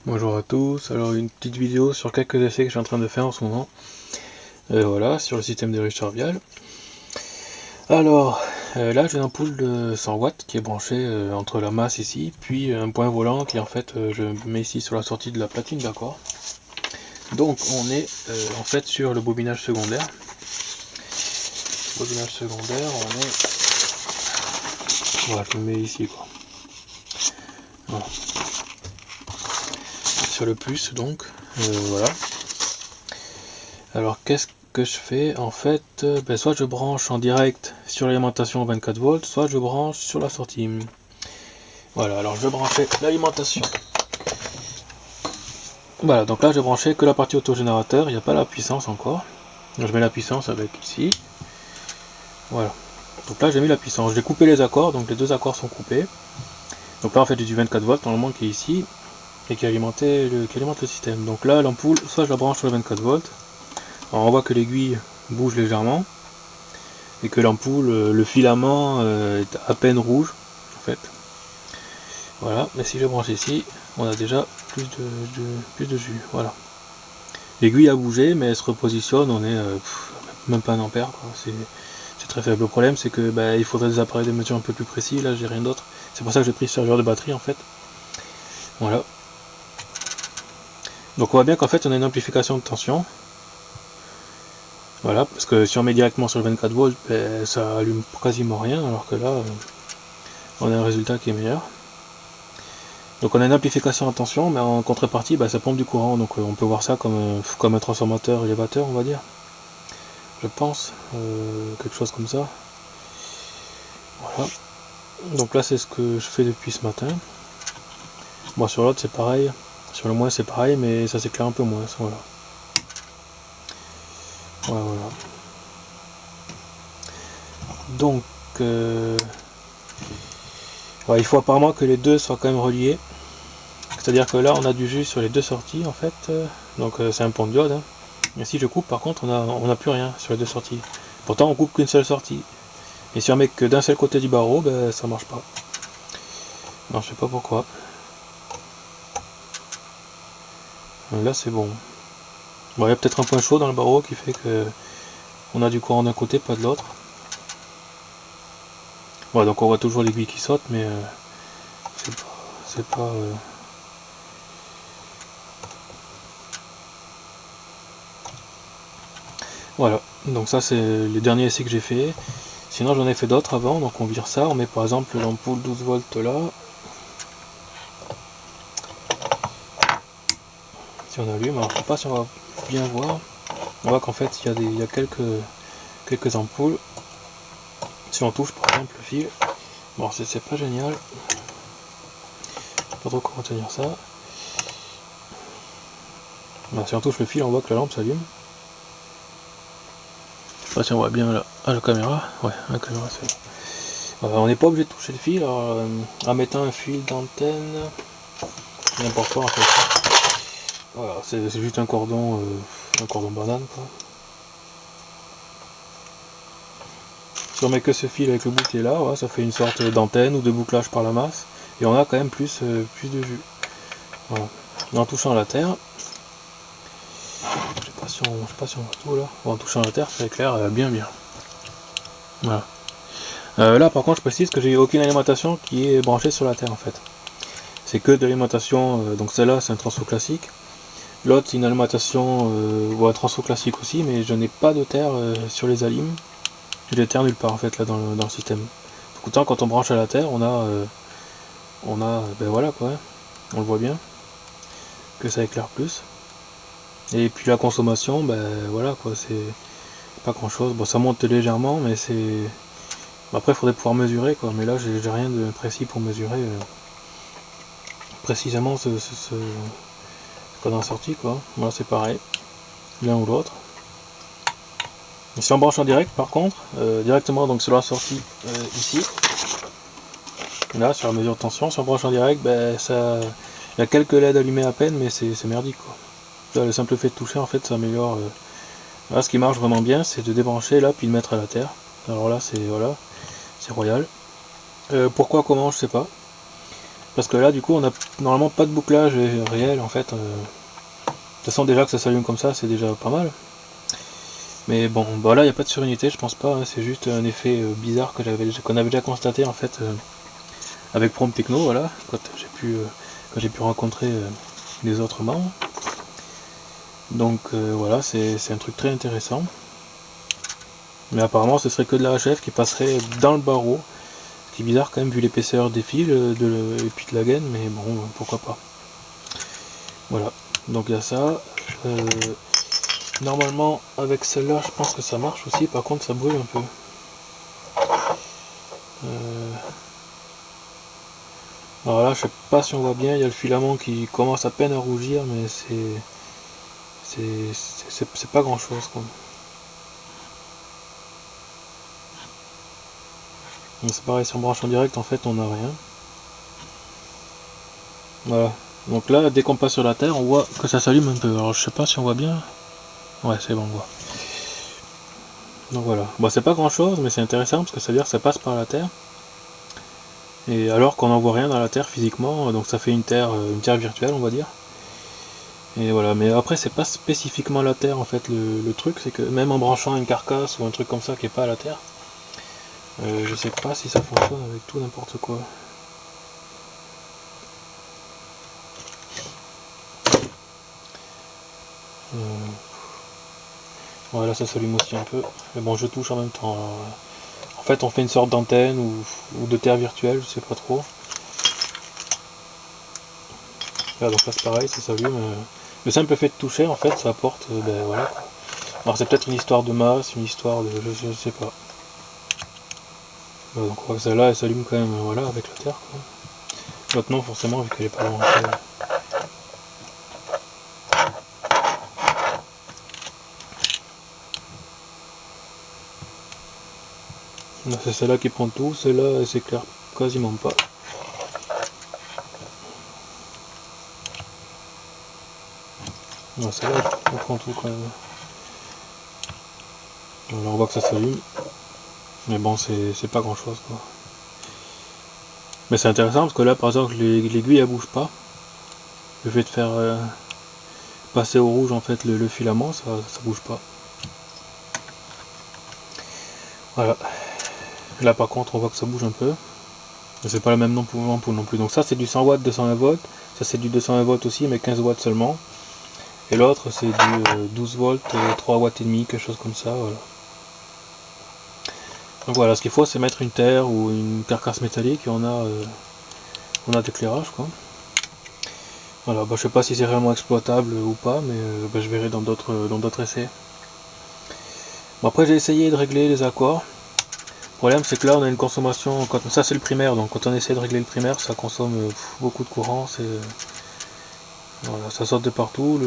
Bonjour à tous, alors une petite vidéo sur quelques essais que je suis en train de faire en ce moment. Voilà, sur le système de rechargeable. Alors, là j'ai une ampoule de 100 watts qui est branchée entre la masse ici, puis un point volant qui en fait je mets ici sur la sortie de la platine d'accord. Donc on est en fait sur le bobinage secondaire. Bobinage secondaire, on est... Voilà, je le mets ici quoi. Voilà. Sur le plus donc, voilà. Alors qu'est-ce que je fais en fait, soit je branche en direct sur l'alimentation 24 volts, soit je branche sur la sortie. Voilà, alors je vais brancher l'alimentation. Voilà, donc là j'ai branché que la partie autogénérateur, il n'y a pas la puissance encore. Donc je mets la puissance avec ici. Voilà. Donc là j'ai mis la puissance, j'ai coupé les accords, donc les deux accords sont coupés. Donc là en fait j'ai du 24 volts normalement qui est ici et qui alimente le système. Donc là l'ampoule, soit je la branche sur le 24 volts. Alors on voit que l'aiguille bouge légèrement. Et que l'ampoule, le filament est à peine rouge en fait. Voilà, mais si je branche ici, on a déjà plus de jus. Voilà. L'aiguille a bougé, mais elle se repositionne, on est même pas un ampère, c'est très faible. Le problème c'est que il faudrait des appareils de mesure un peu plus précis, là j'ai rien d'autre. C'est pour ça que j'ai pris ce chargeur de batterie en fait. Voilà. Donc on voit bien qu'en fait on a une amplification de tension. Voilà, parce que si on met directement sur le 24 volts, ça allume quasiment rien, alors que là, on a un résultat qui est meilleur. Donc on a une amplification à tension, mais en contrepartie, ça pompe du courant, donc on peut voir ça comme un transformateur élévateur, on va dire. Je pense, quelque chose comme ça. Voilà. Donc là c'est ce que je fais depuis ce matin. Bon, sur l'autre c'est pareil, sur le moins c'est pareil, mais ça s'éclaire un peu moins, voilà. Voilà, voilà. Donc il faut apparemment que les deux soient quand même reliés. C'est-à-dire que là on a du jus sur les deux sorties en fait, donc c'est un pont de diode. Hein. Et si je coupe par contre on n'a plus rien sur les deux sorties. Pourtant on coupe qu'une seule sortie. Et si on met que d'un seul côté du barreau, ça marche pas. Non, je sais pas pourquoi. Là c'est bon. Bon, il y a peut-être un point chaud dans le barreau qui fait que on a du courant d'un côté, pas de l'autre. Voilà, donc on voit toujours l'aiguille qui saute, mais c'est pas Voilà, donc ça c'est les derniers essais que j'ai fait. Sinon j'en ai fait d'autres avant, donc on vire ça, on met par exemple l'ampoule 12 volts là. Si on allume, alors je sais pas si on va bien voir. On voit qu'en fait il y a quelques ampoules. Si on touche par exemple le fil, bon c'est pas génial. Pas trop comment tenir ça. Ben, si on touche le fil, on voit que la lampe s'allume. Je sais pas si on voit bien là. Ah, la caméra. Ouais, la caméra c'est. On n'est pas obligé de toucher le fil, alors en mettant un fil d'antenne, n'importe quoi en fait. Voilà, c'est juste un cordon banane quoi. Si on met que ce fil avec le bout qui est là, voilà, ça fait une sorte d'antenne ou de bouclage par la masse, et on a quand même plus de jus. Voilà. Et en touchant la terre, je sais pas si on voit tout là. Bon, en touchant la terre, ça éclaire bien. Voilà. Là par contre je précise que j'ai aucune alimentation qui est branchée sur la terre en fait. C'est que de l'alimentation, donc celle-là c'est un transfo classique. L'autre c'est une alimentation ou un transfo classique aussi, mais je n'ai pas de terre sur les alimes. J'ai de terre nulle part en fait là dans le système. Donc autant quand on branche à la terre on a voilà quoi, hein. On le voit bien, que ça éclaire plus. Et puis la consommation, voilà quoi, c'est pas grand chose. Bon ça monte légèrement mais c'est. Après il faudrait pouvoir mesurer quoi, mais là j'ai rien de précis pour mesurer précisément ce qu'on a sorti quoi. Voilà c'est pareil, l'un ou l'autre. Si on branche en direct par contre, directement donc sur la sortie ici, là sur la mesure de tension, si on branche en direct, ça. Il y a quelques LED allumés à peine mais c'est merdique quoi. Là, le simple fait de toucher en fait ça améliore. Là ce qui marche vraiment bien c'est de débrancher là puis de mettre à la terre. Alors là c'est voilà, c'est royal. Pourquoi, comment, je sais pas. Parce que là du coup on a normalement pas de bouclage réel en fait. De toute façon déjà que ça s'allume comme ça c'est déjà pas mal. Mais bon, bah là il n'y a pas de surinité, je pense pas, hein, c'est juste un effet bizarre qu'on avait déjà constaté en fait avec Prom Techno, voilà, quand j'ai pu rencontrer les autres membres. Donc voilà, c'est un truc très intéressant. Mais apparemment ce serait que de la HF qui passerait dans le barreau. Ce qui est bizarre quand même vu l'épaisseur des fils et puis de la gaine, mais bon, pourquoi pas. Voilà, donc il y a ça. Normalement avec celle-là je pense que ça marche aussi, par contre ça brûle un peu. Alors là je sais pas si on voit bien, il y a le filament qui commence à peine à rougir, mais c'est pas grand chose quoi. C'est pareil, si on branche en direct en fait on n'a rien. Voilà, donc là dès qu'on passe sur la terre on voit que ça s'allume un peu. Alors je sais pas si on voit bien. Ouais c'est bon on voit. Donc voilà, bon, c'est pas grand chose mais c'est intéressant parce que ça veut dire que ça passe par la terre. Et alors qu'on n'en voit rien dans la terre physiquement, donc ça fait une terre virtuelle on va dire. Et voilà, mais après c'est pas spécifiquement la terre en fait le truc, c'est que même en branchant une carcasse ou un truc comme ça qui est pas à la terre, je sais pas si ça fonctionne avec tout n'importe quoi. Voilà, ça s'allume aussi un peu, mais bon je touche en même temps. Alors, en fait on fait une sorte d'antenne ou de terre virtuelle, je sais pas trop. Là, donc là c'est pareil, ça s'allume. Le simple fait de toucher en fait ça apporte, ben voilà quoi. Alors c'est peut-être une histoire de masse, une histoire de... je sais pas. Voilà, donc on voit que celle-là elle s'allume quand même voilà, avec la terre quoi. L'autre non forcément vu qu'elle est pas branchée. C'est celle-là qui prend tout, celle-là elle s'éclaire quasiment pas. Celle-là elle prend tout quand même. Voilà, on voit que ça s'allume. Mais bon c'est pas grand chose quoi. Mais c'est intéressant parce que là par exemple l'aiguille elle bouge pas. Le fait de faire passer au rouge en fait le filament ça bouge pas. Voilà. Là par contre on voit que ça bouge un peu. C'est pas la même ampoule non plus. Donc ça c'est du 100 watts, 220 volts. Ça c'est du 220 volts aussi mais 15 watts seulement. Et l'autre c'est du 12 volts, 3 watts et demi, quelque chose comme ça. Voilà. Donc voilà, ce qu'il faut c'est mettre une terre ou une carcasse métallique et on a d'éclairage quoi. Voilà, bah, je sais pas si c'est réellement exploitable ou pas, mais bah, je verrai dans d'autres essais. Bon, après j'ai essayé de régler les accords. Le problème c'est que là on a une consommation, ça c'est le primaire, donc quand on essaie de régler le primaire ça consomme beaucoup de courant, voilà, ça saute de partout.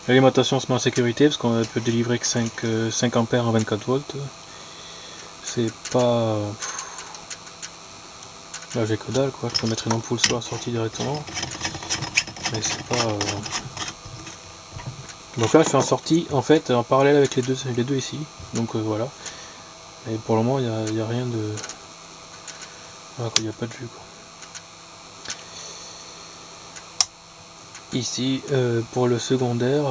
L'alimentation se met en sécurité parce qu'on peut délivrer que 5 ampères en 24 volts. C'est pas... Là j'ai que dalle quoi, je peux mettre une ampoule sur la sortie directement. Mais c'est pas... Donc là je suis en sortie en fait en parallèle avec les deux ici. Donc voilà. Et pour le moment il n'y a rien de... Voilà, il n'y a pas de vue quoi. Ici pour le secondaire,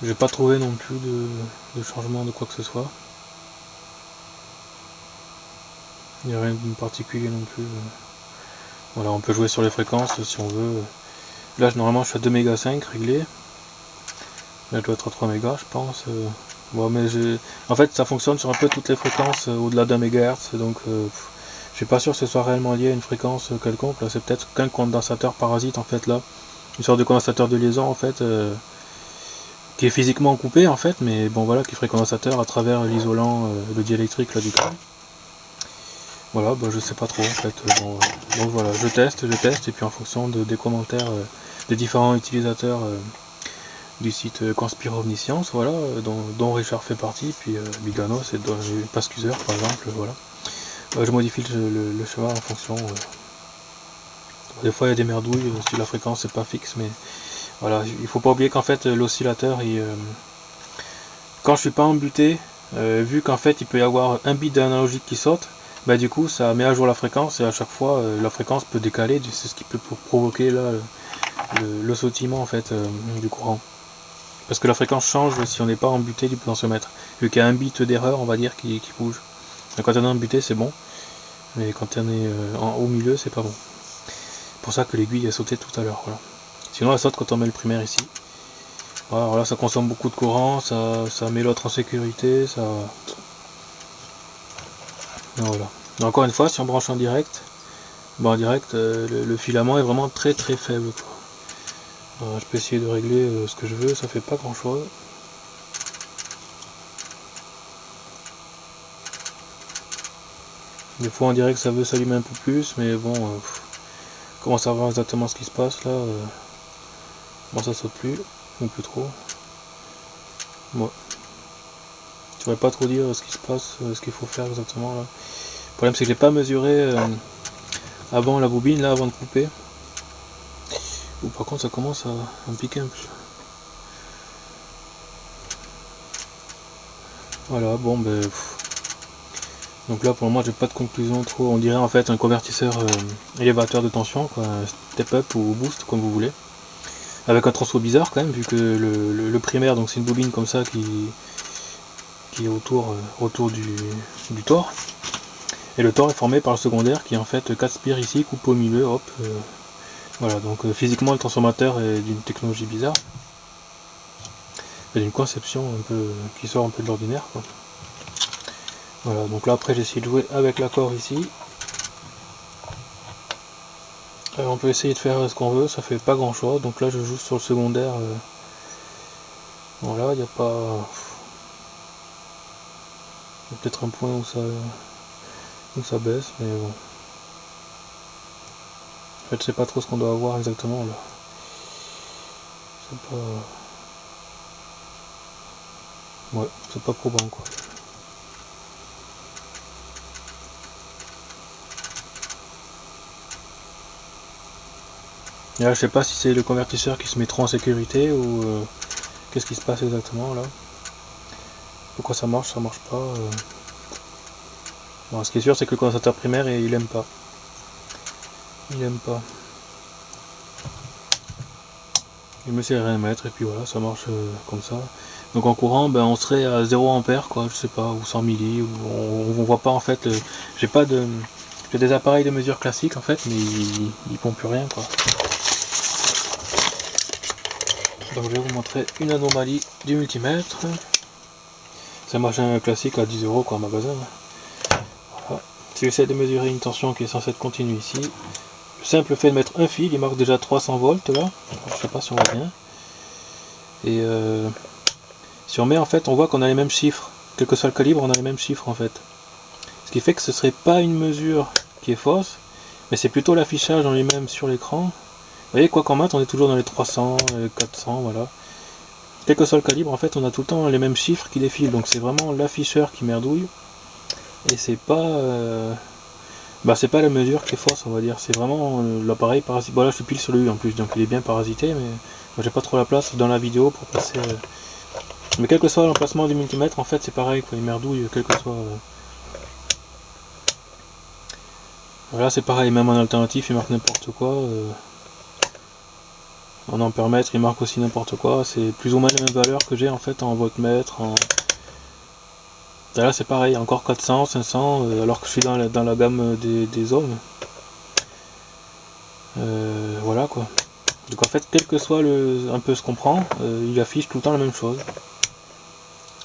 j'ai pas trouvé non plus de changement de quoi que ce soit. Il n'y a rien de particulier non plus. Voilà, on peut jouer sur les fréquences si on veut. Là normalement je suis à 2 mégas 5 réglé. Là je dois être à 3 mégas je pense. Bon, mais en fait ça fonctionne sur un peu toutes les fréquences au-delà d'un mégahertz, donc je suis pas sûr que ce soit réellement lié à une fréquence quelconque. Là c'est peut-être qu'un condensateur parasite en fait là. Une sorte de condensateur de liaison en fait. Qui est physiquement coupé en fait, mais bon voilà, qui ferait condensateur à travers l'isolant, le diélectrique là du câble. Voilà, bah, je sais pas trop en fait. Bon, donc voilà, je teste, et puis en fonction des commentaires des différents utilisateurs du site Conspiro Omniscience, voilà, dont Richard fait partie, puis Biganos et Pascuser par exemple, voilà. Je modifie le schéma en fonction. Des fois il y a des merdouilles, si la fréquence c'est pas fixe, mais voilà, il faut pas oublier qu'en fait l'oscillateur, quand je suis pas embuté, vu qu'en fait il peut y avoir un bit d'analogique qui saute, bah du coup ça met à jour la fréquence et à chaque fois la fréquence peut décaler, c'est ce qui peut provoquer là le sautillement en fait du courant. Parce que la fréquence change si on n'est pas embuté du potentiomètre. Vu qu'il y a un bit d'erreur, on va dire, qui bouge. Donc quand on est embuté, c'est bon. Mais quand on est au milieu, c'est pas bon. C'est pour ça que l'aiguille a sauté tout à l'heure. Voilà. Sinon, elle saute quand on met le primaire ici. Voilà, alors là, ça consomme beaucoup de courant, ça met l'autre en sécurité, ça... Voilà. Et encore une fois, si on branche en direct, bon, en direct, le filament est vraiment très très faible, quoi. Alors, je peux essayer de régler ce que je veux, ça fait pas grand chose. Des fois en direct ça veut s'allumer un peu plus, mais bon, comment savoir exactement ce qui se passe là bon, ça saute plus, ou plus trop. Bon. Je pourrais pas trop dire ce qui se passe, ce qu'il faut faire exactement là. Le problème c'est que j'ai pas mesuré avant la bobine là, avant de couper. Ou par contre ça commence à me piquer un peu. Voilà, bon ben... Donc là pour le moment j'ai pas de conclusion trop, on dirait en fait un convertisseur élévateur de tension, quoi, step up ou boost comme vous voulez. Avec un transfo bizarre quand même, vu que le primaire, donc c'est une bobine comme ça qui est autour du tore. Et le tore est formé par le secondaire qui est en fait 4 spires ici, coupé au milieu, hop. Voilà, donc physiquement le transformateur est d'une technologie bizarre. Et d'une conception un peu qui sort un peu de l'ordinaire, quoi. Voilà, donc là après j'ai essayé de jouer avec l'accord ici. On peut essayer de faire ce qu'on veut, ça fait pas grand chose. Donc là je joue sur le secondaire. Voilà, il n'y a pas... Il y a peut-être un point où ça baisse, mais bon. En fait je sais pas trop ce qu'on doit avoir exactement là. C'est pas... Ouais, c'est pas probant quoi. Et là je sais pas si c'est le convertisseur qui se met trop en sécurité ou qu'est-ce qui se passe exactement là. Pourquoi ça marche pas. Bon, ce qui est sûr c'est que le condensateur primaire il aime pas. Il aime pas. Il me sert à rien mettre et puis voilà, ça marche comme ça. Donc en courant ben, on serait à 0 ampère quoi, je sais pas, ou 100 milli, ou on voit pas en fait, j'ai pas de... J'ai des appareils de mesure classiques en fait, mais ils pompent plus rien quoi. Donc je vais vous montrer une anomalie du multimètre. C'est un machin classique à 10 € quoi en magasin. Voilà. Si j'essaie de mesurer une tension qui est censée être continue ici, le simple fait de mettre un fil, il marque déjà 300 volts là. Je sais pas si on voit bien. Et si on met en fait, on voit qu'on a les mêmes chiffres. Quel que soit le calibre, on a les mêmes chiffres en fait. Ce qui fait que ce serait pas une mesure qui est fausse, mais c'est plutôt l'affichage en lui-même sur l'écran. Vous voyez, quoi qu'en maths, on est toujours dans les 300, 400, voilà. Quel que soit le calibre, en fait, on a tout le temps les mêmes chiffres qui défilent. Donc c'est vraiment l'afficheur qui merdouille. Et c'est pas... c'est pas la mesure qui est fausse, on va dire. C'est vraiment l'appareil parasité. Bon là, je suis pile sur le U en plus, donc il est bien parasité, mais moi j'ai pas trop la place dans la vidéo pour passer... Mais quel que soit l'emplacement du multimètre, en fait, c'est pareil, quoi. Il merdouille, quel que soit... Voilà, c'est pareil, même en alternatif, il marque n'importe quoi. En ampèremètre, il marque aussi n'importe quoi. C'est plus ou moins les mêmes valeurs que j'ai en fait en voltmètre. Là, c'est pareil, encore 400, 500, alors que je suis dans la gamme des ohms. Voilà quoi. Donc en fait, quel que soit un peu ce qu'on prend, il affiche tout le temps la même chose.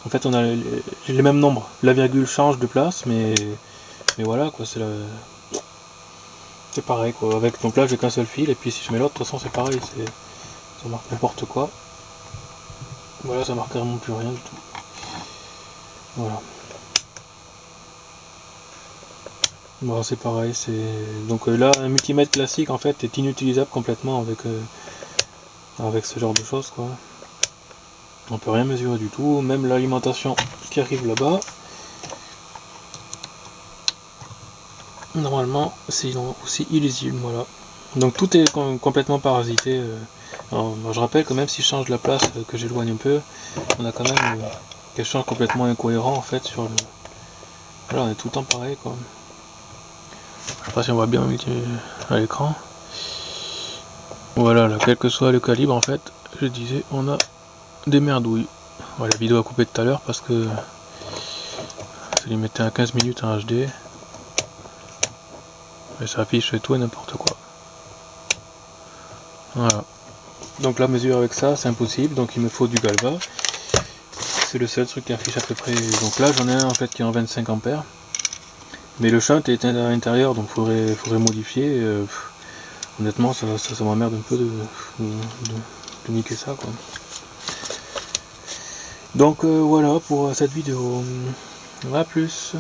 En fait, on a les mêmes nombres. La virgule change de place, mais voilà quoi, c'est pareil quoi. Donc là, j'ai qu'un seul fil, et puis si je mets l'autre, de toute façon, c'est pareil. Ça marque n'importe quoi. Voilà, ça marque carrément plus rien du tout. Voilà. Bon, c'est pareil, donc là un multimètre classique en fait est inutilisable complètement avec ce genre de choses quoi. On peut rien mesurer du tout, même l'alimentation qui arrive là-bas. Normalement c'est aussi illisible, voilà. Donc tout est complètement parasité. Alors, je rappelle que même si je change la place, que j'éloigne un peu, on a quand même quelque chose complètement incohérent en fait sur le. Voilà, on est tout le temps pareil quoi. Je sais pas si on voit bien à l'écran. Voilà, là, quel que soit le calibre, en fait, je disais, on a des merdouilles. Voilà, la vidéo a coupé tout à l'heure parce que je l'ai mettais à 15 minutes en HD. Et ça affiche tout et n'importe quoi. Voilà. Donc la mesure avec ça, c'est impossible, donc il me faut du galva. C'est le seul truc qui affiche à peu près. Donc là, j'en ai un en fait qui est en 25 ampères. Mais le shunt est à l'intérieur, donc faudrait modifier. Honnêtement, ça m'emmerde un peu de niquer ça, quoi. Donc voilà pour cette vidéo. A plus.